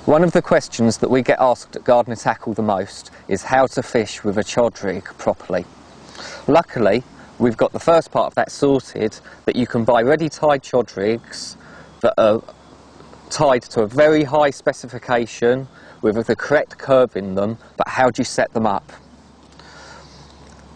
One of the questions that we get asked at Gardener Tackle the most is how to fish with a chod rig properly. Luckily, we've got the first part of that sorted, that you can buy ready tied chod rigs that are tied to a very high specification with the correct curve in them, but how do you set them up?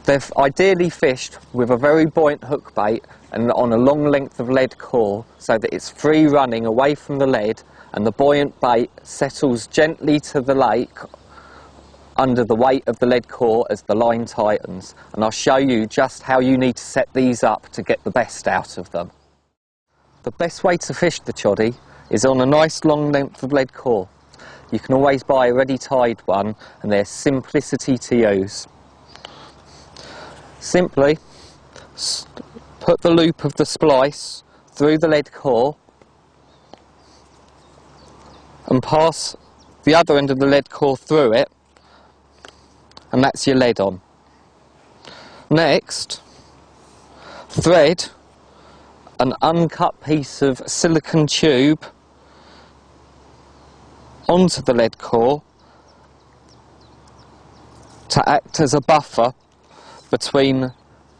They're ideally fished with a very buoyant hook bait and on a long length of lead core so that it's free running away from the lead and the buoyant bait settles gently to the lake under the weight of the lead core as the line tightens. And I'll show you just how you need to set these up to get the best out of them. The best way to fish the choddy is on a nice long length of lead core. You can always buy a ready tied one and they're simplicity to use. Simply put the loop of the splice through the lead core and pass the other end of the lead core through it, and that's your lead on. Next, thread an uncut piece of silicone tube onto the lead core to act as a buffer between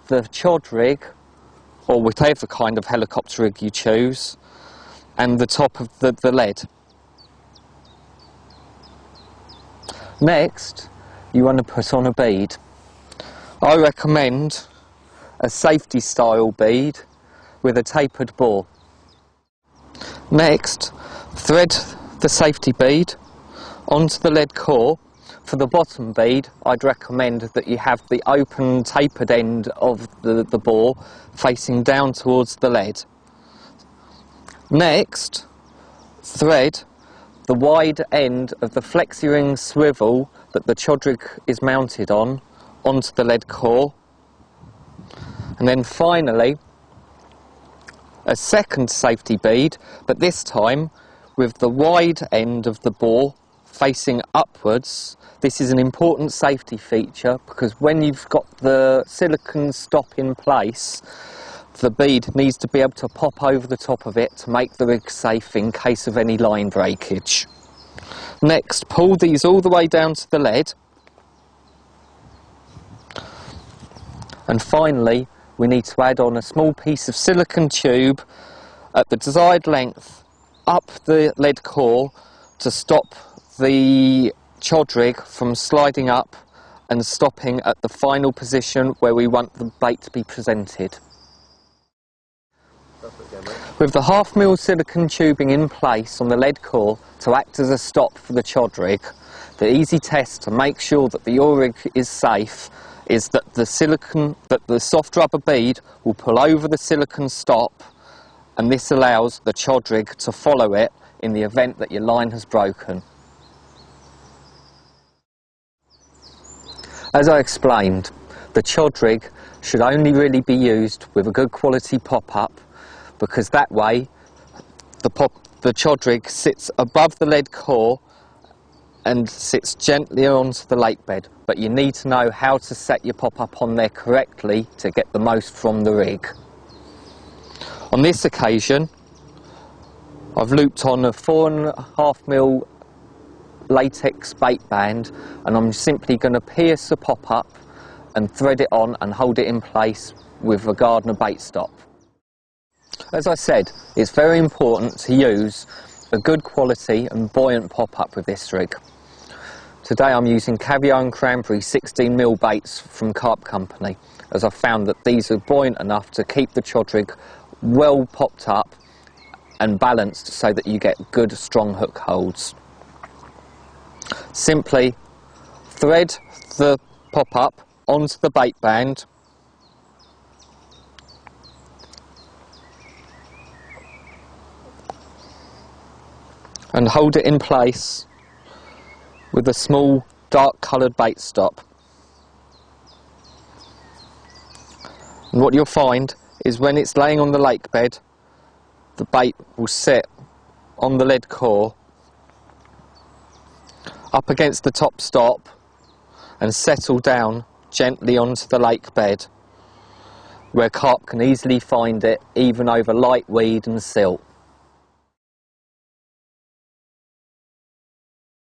the chod rig, or whatever kind of helicopter rig you choose, and the top of the lead. Next, you want to put on a bead. I recommend a safety style bead with a tapered bore. Next, thread the safety bead onto the lead core. For the bottom bead, I'd recommend that you have the open tapered end of the bore facing down towards the lead. Next, thread the wide end of the flexi ring swivel that the chod rig is mounted on onto the lead core. And then finally, a second safety bead, but this time with the wide end of the bore facing upwards. This is an important safety feature because when you've got the silicone stop in place, the bead needs to be able to pop over the top of it to make the rig safe in case of any line breakage. Next, pull these all the way down to the lead. And finally, we need to add on a small piece of silicone tube at the desired length up the lead core to stop the chod rig from sliding up and stopping at the final position where we want the bait to be presented. With the 1/2 mil silicone tubing in place on the lead core to act as a stop for the chod rig, the easy test to make sure that your rig is safe is that the soft rubber bead will pull over the silicone stop, and this allows the chod rig to follow it in the event that your line has broken. As I explained, the chod rig should only really be used with a good quality pop-up, because that way the chod rig sits above the lead core and sits gently onto the lake bed. But you need to know how to set your pop-up on there correctly to get the most from the rig. On this occasion, I've looped on a 4.5 mil latex bait band, and I'm simply going to pierce the pop-up and thread it on and hold it in place with a Gardener bait stop. As I said, it's very important to use a good quality and buoyant pop-up with this rig. Today I'm using caviar and cranberry 16 mil baits from Carp Company, as I've found that these are buoyant enough to keep the chod rig well popped up and balanced so that you get good strong hook holds. Simply thread the pop-up onto the bait band and hold it in place with a small dark coloured bait stop. And what you'll find is when it's laying on the lake bed, the bait will sit on the lead core up against the top stop and settle down gently onto the lake bed, where carp can easily find it even over light weed and silt.